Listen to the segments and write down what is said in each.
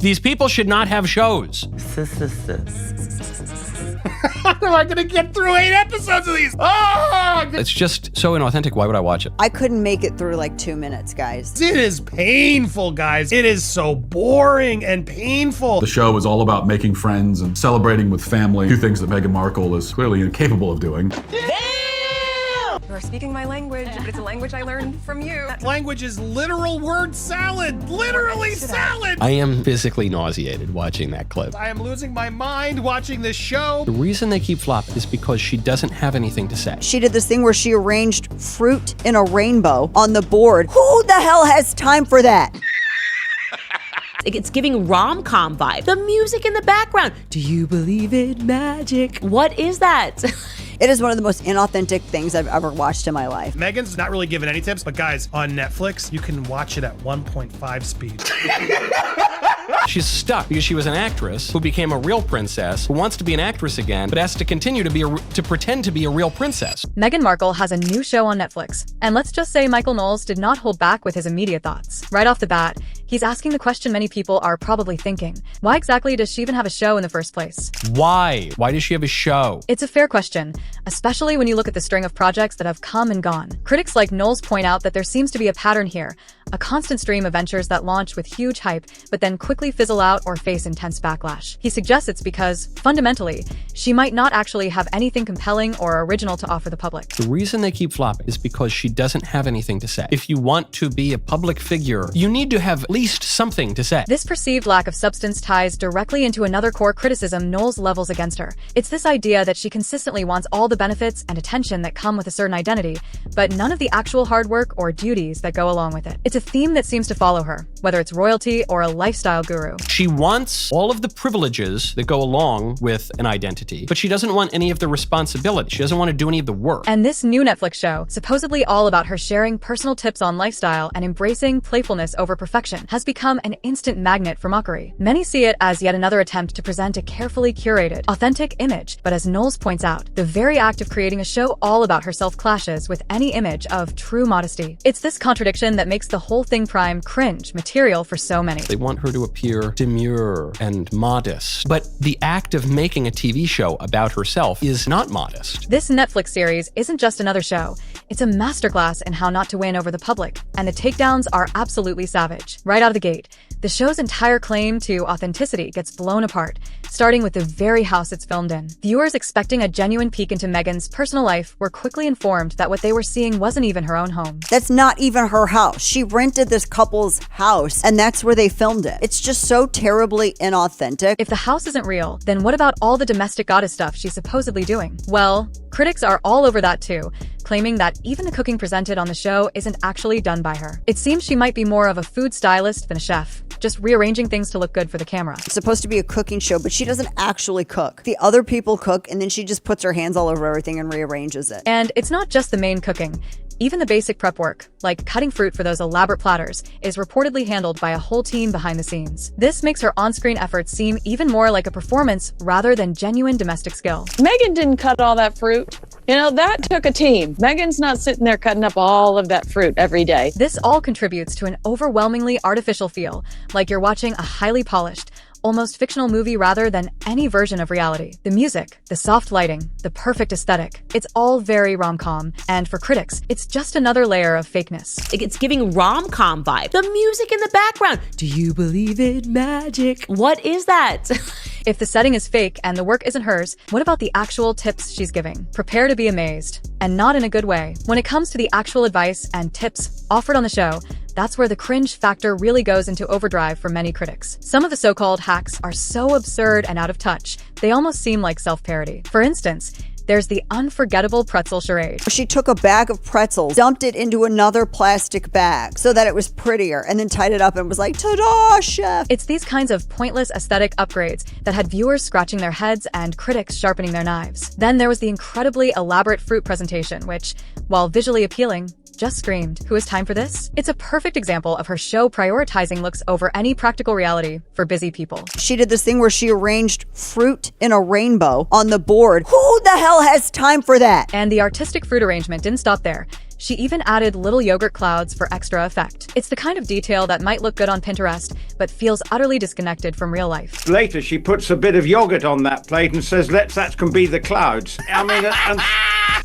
These people should not have shows. How am I gonna get through 8 episodes of these? Oh! It's just so inauthentic. Why would I watch it? I couldn't make it through like 2 minutes, guys. It is painful, guys. It is so boring and painful. The show is all about making friends and celebrating with family, 2 things that Meghan Markle is clearly incapable of doing. You are speaking my language, but it's a language I learned from you. Language is literal word salad. Literally salad. I am physically nauseated watching that clip. I am losing my mind watching this show. The reason they keep flopping is because she doesn't have anything to say. She did this thing where she arranged fruit in a rainbow on the board. Who the hell has time for that? It's giving rom-com vibe. The music in the background. Do you believe in magic? What is that? It is one of the most inauthentic things I've ever watched in my life. Megan's not really giving any tips, but guys, on Netflix, you can watch it at 1.5 speed. She's stuck because she was an actress who became a real princess, who wants to be an actress again, but has to continue to pretend to be a real princess. Meghan Markle has a new show on Netflix, and let's just say Michael Knowles did not hold back with his immediate thoughts. Right off the bat, he's asking the question many people are probably thinking. Why exactly does she even have a show in the first place? Why? Why does she have a show? It's a fair question, especially when you look at the string of projects that have come and gone. Critics like Knowles point out that there seems to be a pattern here, a constant stream of ventures that launch with huge hype, but then quickly fizzle out or face intense backlash. He suggests it's because, fundamentally, she might not actually have anything compelling or original to offer the public. The reason they keep flopping is because she doesn't have anything to say. If you want to be a public figure, you need to have at least something to say. This perceived lack of substance ties directly into another core criticism Knowles levels against her. It's this idea that she consistently wants all the benefits and attention that come with a certain identity, but none of the actual hard work or duties that go along with it. It's a theme that seems to follow her, whether it's royalty or a lifestyle guru. She wants all of the privileges that go along with an identity, but she doesn't want any of the responsibility. She doesn't want to do any of the work. And this new Netflix show, supposedly all about her sharing personal tips on lifestyle and embracing playfulness over perfection, has become an instant magnet for mockery. Many see it as yet another attempt to present a carefully curated, authentic image, but as Knowles points out, the very act of creating a show all about herself clashes with any image of true modesty. It's this contradiction that makes the whole thing prime cringe material for so many. They want her to appear demure and modest, but the act of making a TV show about herself is not modest. This Netflix series isn't just another show. It's a masterclass in how not to win over the public, and the takedowns are absolutely savage. Right out of the gate, the show's entire claim to authenticity gets blown apart, starting with the very house it's filmed in. Viewers expecting a genuine peek into Meghan's personal life were quickly informed that what they were seeing wasn't even her own home. That's not even her house. She rented this couple's house, and that's where they filmed it. It's just so terribly inauthentic. If the house isn't real, then what about all the domestic goddess stuff she's supposedly doing? Well, critics are all over that too, claiming that even the cooking presented on the show isn't actually done by her. It seems she might be more of a food stylist than a chef, just rearranging things to look good for the camera. It's supposed to be a cooking show, but she doesn't actually cook. The other people cook, and then she just puts her hands all over everything and rearranges it. And it's not just the main cooking. Even the basic prep work, like cutting fruit for those elaborate platters, is reportedly handled by a whole team behind the scenes. This makes her on-screen efforts seem even more like a performance rather than genuine domestic skill. Meghan didn't cut all that fruit. You know, that took a team. Meghan's not sitting there cutting up all of that fruit every day. This all contributes to an overwhelmingly artificial feel, like you're watching a highly polished, almost fictional movie rather than any version of reality. The music, the soft lighting, the perfect aesthetic, it's all very rom-com, and for critics, it's just another layer of fakeness. It's giving rom-com vibe. The music in the background. Do you believe in magic? What is that? If the setting is fake and the work isn't hers, what about the actual tips she's giving? Prepare to be amazed, and not in a good way. When it comes to the actual advice and tips offered on the show, that's where the cringe factor really goes into overdrive for many critics. Some of the so-called hacks are so absurd and out of touch, they almost seem like self-parody. For instance, there's the unforgettable pretzel charade. She took a bag of pretzels, dumped it into another plastic bag so that it was prettier, and then tied it up and was like, ta-da, chef! It's these kinds of pointless aesthetic upgrades that had viewers scratching their heads and critics sharpening their knives. Then there was the incredibly elaborate fruit presentation, which, while visually appealing, just screamed, "Who has time for this?" It's a perfect example of her show prioritizing looks over any practical reality for busy people. She did this thing where she arranged fruit in a rainbow on the board. Who the hell has time for that? And the artistic fruit arrangement didn't stop there. She even added little yogurt clouds for extra effect. It's the kind of detail that might look good on Pinterest, but feels utterly disconnected from real life. Later, she puts a bit of yogurt on that plate and says, that can be the clouds. I mean,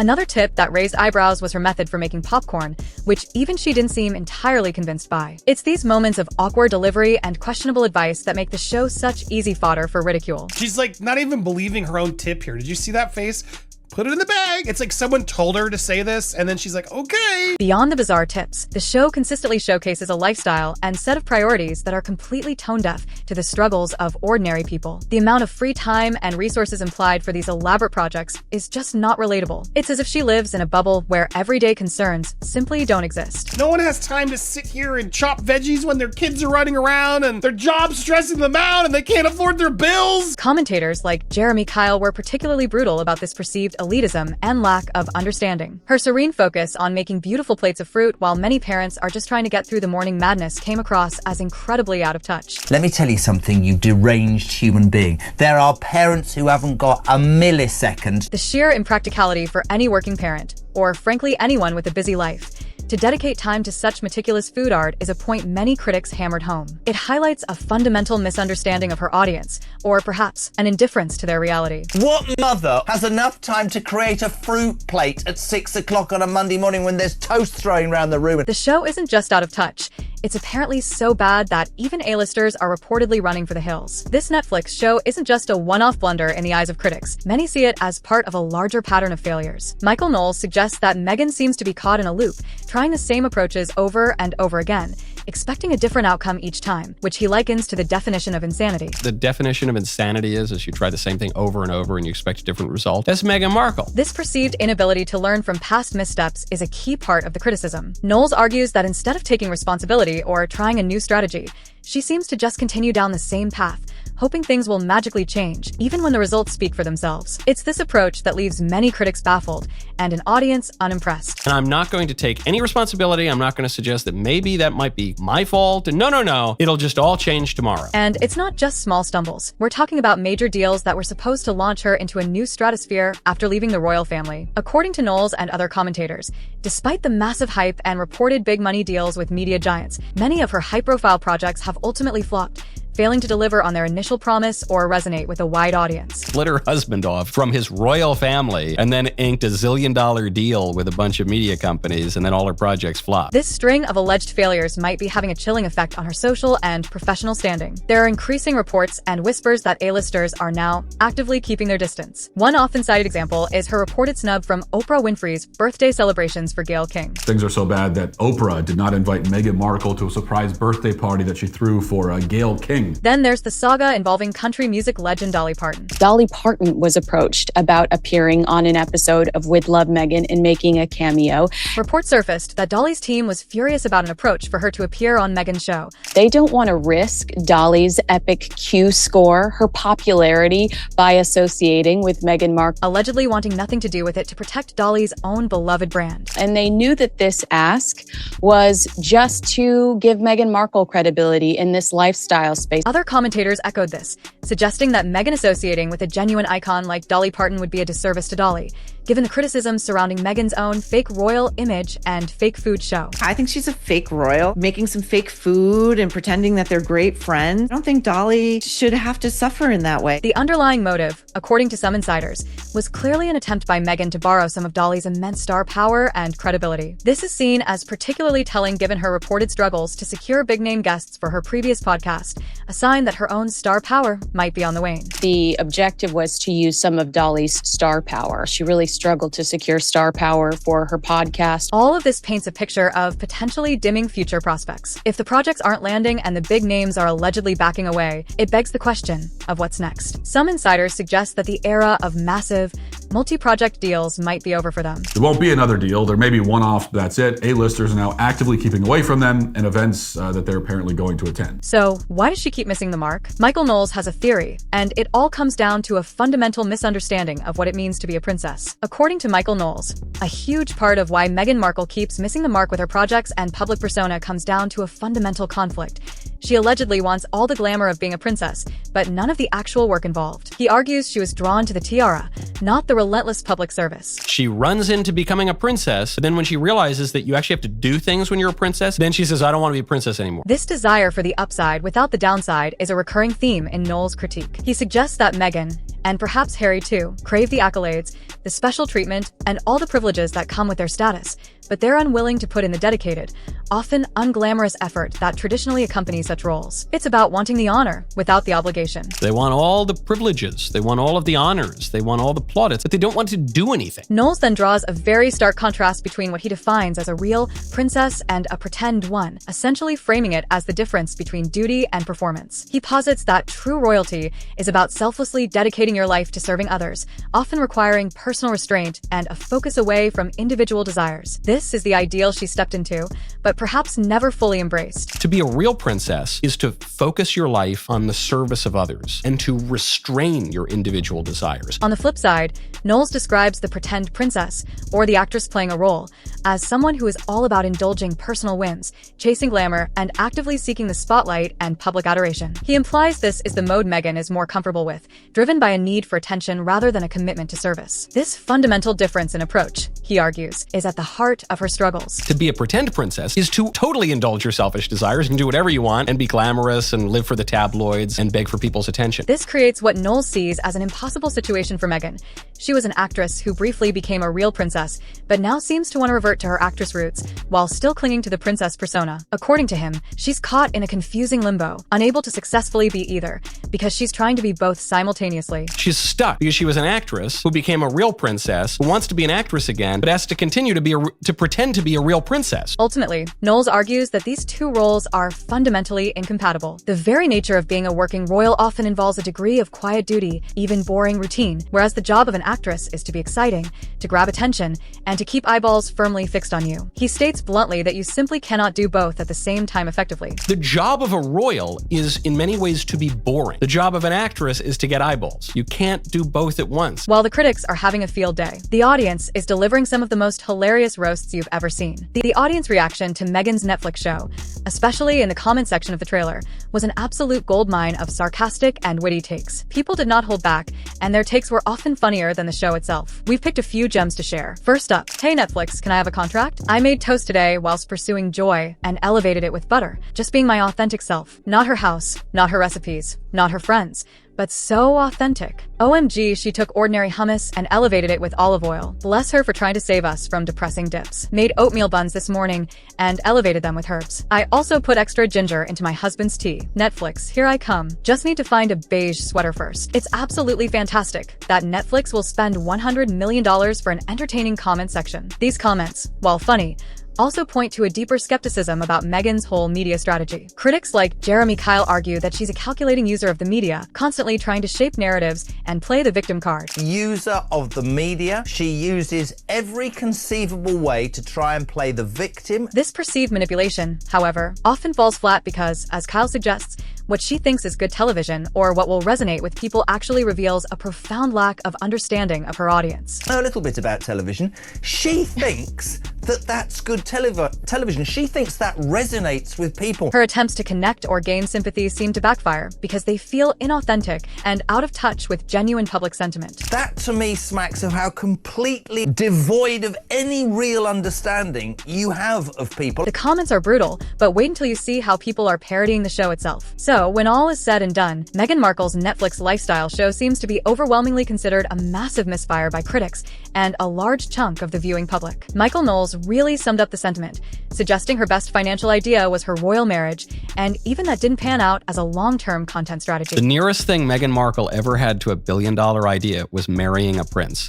Another tip that raised eyebrows was her method for making popcorn, which even she didn't seem entirely convinced by. It's these moments of awkward delivery and questionable advice that make the show such easy fodder for ridicule. She's like not even believing her own tip here. Did you see that face? Put it in the bag. It's like someone told her to say this, and then she's like, okay. Beyond the bizarre tips, the show consistently showcases a lifestyle and set of priorities that are completely tone-deaf to the struggles of ordinary people. The amount of free time and resources implied for these elaborate projects is just not relatable. It's as if she lives in a bubble where everyday concerns simply don't exist. No one has time to sit here and chop veggies when their kids are running around and their job's stressing them out and they can't afford their bills. Commentators like Jeremy Kyle were particularly brutal about this perceived elitism and lack of understanding. Her serene focus on making beautiful plates of fruit while many parents are just trying to get through the morning madness came across as incredibly out of touch. Let me tell you something, you deranged human being. There are parents who haven't got a millisecond. The sheer impracticality for any working parent, or frankly anyone with a busy life, to dedicate time to such meticulous food art is a point many critics hammered home. It highlights a fundamental misunderstanding of her audience, or perhaps an indifference to their reality. What mother has enough time to create a fruit plate at 6 o'clock on a Monday morning when there's toast throwing around the room? The show isn't just out of touch. It's apparently so bad that even A-listers are reportedly running for the hills. This Netflix show isn't just a one-off blunder in the eyes of critics. Many see it as part of a larger pattern of failures. Michael Knowles suggests that Meghan seems to be caught in a loop, trying the same approaches over and over again, expecting a different outcome each time, which he likens to the definition of insanity. The definition of insanity is you try the same thing over and over and you expect a different result. That's Meghan Markle. This perceived inability to learn from past missteps is a key part of the criticism. Knowles argues that instead of taking responsibility or trying a new strategy, she seems to just continue down the same path, hoping things will magically change, even when the results speak for themselves. It's this approach that leaves many critics baffled and an audience unimpressed. And I'm not going to take any responsibility. I'm not going to suggest that maybe that might be my fault. No. It'll just all change tomorrow. And it's not just small stumbles. We're talking about major deals that were supposed to launch her into a new stratosphere after leaving the royal family. According to Knowles and other commentators, despite the massive hype and reported big money deals with media giants, many of her high-profile projects have ultimately flopped, failing to deliver on their initial promise or resonate with a wide audience. Split her husband off from his royal family and then inked a $1 zillion deal with a bunch of media companies, and then all her projects flopped. This string of alleged failures might be having a chilling effect on her social and professional standing. There are increasing reports and whispers that A-listers are now actively keeping their distance. One often cited example is her reported snub from Oprah Winfrey's birthday celebrations for Gayle King. Things are so bad that Oprah did not invite Meghan Markle to a surprise birthday party that she threw for Gayle King. Then there's the saga involving country music legend Dolly Parton. Dolly Parton was approached about appearing on an episode of With Love Meghan and making a cameo. Reports surfaced that Dolly's team was furious about an approach for her to appear on Meghan's show. They don't want to risk Dolly's epic Q score, her popularity, by associating with Meghan Markle, allegedly wanting nothing to do with it to protect Dolly's own beloved brand. And they knew that this ask was just to give Meghan Markle credibility in this lifestyle space. Other commentators echoed this, suggesting that Meghan associating with a genuine icon like Dolly Parton would be a disservice to Dolly, given the criticism surrounding Meghan's own fake royal image and fake food show. I think she's a fake royal, making some fake food and pretending that they're great friends. I don't think Dolly should have to suffer in that way. The underlying motive, according to some insiders, was clearly an attempt by Meghan to borrow some of Dolly's immense star power and credibility. This is seen as particularly telling given her reported struggles to secure big-name guests for her previous podcast, a sign that her own star power might be on the wane. The objective was to use some of Dolly's star power. She really struggled to secure star power for her podcast. All of this paints a picture of potentially dimming future prospects. If the projects aren't landing and the big names are allegedly backing away, it begs the question of what's next. Some insiders suggest that the era of massive, multi-project deals might be over for them. There won't be another deal. There may be one-off, that's it. A-listers are now actively keeping away from them and events that they're apparently going to attend. So why does she keep missing the mark? Michael Knowles has a theory, and it all comes down to a fundamental misunderstanding of what it means to be a princess. According to Michael Knowles, a huge part of why Meghan Markle keeps missing the mark with her projects and public persona comes down to a fundamental conflict. She allegedly wants all the glamour of being a princess, but none of the actual work involved. He argues she was drawn to the tiara, not the relentless public service. She runs into becoming a princess, but then when she realizes that you actually have to do things when you're a princess, then she says, I don't want to be a princess anymore. This desire for the upside without the downside is a recurring theme in Knowles' critique. He suggests that Meghan, and perhaps Harry too, crave the accolades, the special treatment, and all the privileges that come with their status, but they're unwilling to put in the dedicated, often unglamorous effort that traditionally accompanies such roles. It's about wanting the honor without the obligation. They want all the privileges, they want all of the honors, they want all the plaudits, but they don't want to do anything. Knowles then draws a very stark contrast between what he defines as a real princess and a pretend one, essentially framing it as the difference between duty and performance. He posits that true royalty is about selflessly dedicating your life to serving others, often requiring personal restraint and a focus away from individual desires. This is the ideal she stepped into, but perhaps never fully embraced. To be a real princess is to focus your life on the service of others and to restrain your individual desires. On the flip side, Knowles describes the pretend princess, or the actress playing a role, as someone who is all about indulging personal whims, chasing glamour, and actively seeking the spotlight and public adoration. He implies this is the mode Meghan is more comfortable with, driven by a need for attention rather than a commitment to service. This fundamental difference in approach, he argues, is at the heart of her struggles. To be a pretend princess is to totally indulge your selfish desires and do whatever you want and be glamorous and live for the tabloids and beg for people's attention. This creates what Knowles sees as an impossible situation for Meghan. She was an actress who briefly became a real princess, but now seems to want to revert to her actress roots while still clinging to the princess persona. According to him, she's caught in a confusing limbo, unable to successfully be either, because she's trying to be both simultaneously. She's stuck because she was an actress who became a real princess, who wants to be an actress again, but has to continue to pretend to be a real princess. Ultimately, Knowles argues that these two roles are fundamentally incompatible. The very nature of being a working royal often involves a degree of quiet duty, even boring routine, whereas the job of an actress is to be exciting, to grab attention, and to keep eyeballs firmly fixed on you. He states bluntly that you simply cannot do both at the same time effectively. The job of a royal is in many ways to be boring. The job of an actress is to get eyeballs. You can't do both at once. While the critics are having a field day, the audience is delivering some of the most hilarious roasts you've ever seen. The audience reaction to Meghan's Netflix show, especially in the comment section of the trailer, was an absolute goldmine of sarcastic and witty takes. People did not hold back, and their takes were often funnier than the show itself. We've picked a few gems to share. First up, hey Netflix, can I have a contract? I made toast today whilst pursuing joy and elevated it with butter, just being my authentic self. Not her house, not her recipes, not her friends, but so authentic. OMG, she took ordinary hummus and elevated it with olive oil. Bless her for trying to save us from depressing dips. Made oatmeal buns this morning and elevated them with herbs. I also put extra ginger into my husband's tea. Netflix, here I come. Just need to find a beige sweater first. It's absolutely fantastic that Netflix will spend $100 million for an entertaining comment section. These comments, while funny, also point to a deeper skepticism about Meghan's whole media strategy. Critics like Jeremy Kyle argue that she's a calculating user of the media, constantly trying to shape narratives and play the victim card. User of the media, she uses every conceivable way to try and play the victim. This perceived manipulation, however, often falls flat because, as Kyle suggests, what she thinks is good television, or what will resonate with people, actually reveals a profound lack of understanding of her audience. A little bit about television. She thinks that that's good television. She thinks that resonates with people. Her attempts to connect or gain sympathy seem to backfire because they feel inauthentic and out of touch with genuine public sentiment. That to me smacks of how completely devoid of any real understanding you have of people. The comments are brutal, but wait until you see how people are parodying the show itself. So, when all is said and done, Meghan Markle's Netflix lifestyle show seems to be overwhelmingly considered a massive misfire by critics and a large chunk of the viewing public. Michael Knowles really summed up the sentiment, suggesting her best financial idea was her royal marriage, and even that didn't pan out as a long-term content strategy. The nearest thing Meghan Markle ever had to a billion-dollar idea was marrying a prince.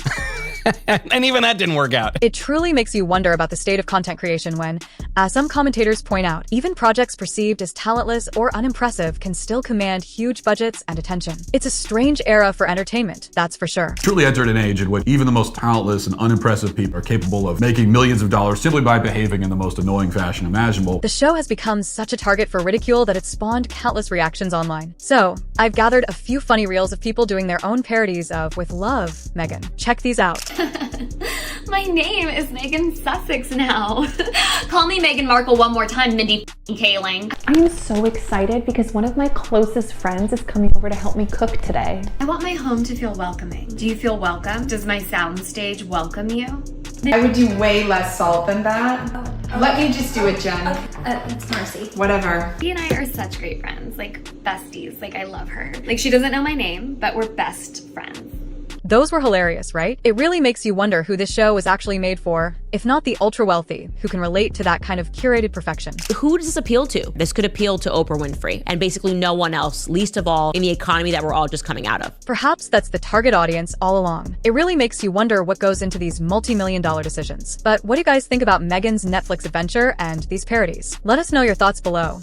And even that didn't work out. It truly makes you wonder about the state of content creation when, as some commentators point out, even projects perceived as talentless or unimpressive can still command huge budgets and attention. It's a strange era for entertainment, that's for sure. Truly entered an age in which even the most talentless and unimpressive people are capable of making millions of dollars simply by behaving in the most annoying fashion imaginable. The show has become such a target for ridicule that it spawned countless reactions online. So, I've gathered a few funny reels of people doing their own parodies of "With Love, Meghan." Check these out. My name is Megan Sussex now. Call me Meghan Markle one more time, Mindy Kaling. I am so excited because one of my closest friends is coming over to help me cook today. I want my home to feel welcoming. Do you feel welcome? Does my soundstage welcome you? I would do way less salt than that. Let me just do it, Jen. It's Marcy. Whatever. She and I are such great friends, like besties. Like, I love her. Like, she doesn't know my name, but we're best friends. Those were hilarious, right? It really makes you wonder who this show was actually made for, if not the ultra-wealthy, who can relate to that kind of curated perfection. Who does this appeal to? This could appeal to Oprah Winfrey and basically no one else, least of all in the economy that we're all just coming out of. Perhaps that's the target audience all along. It really makes you wonder what goes into these multi-million-dollar decisions. But what do you guys think about Meghan's Netflix adventure and these parodies? Let us know your thoughts below.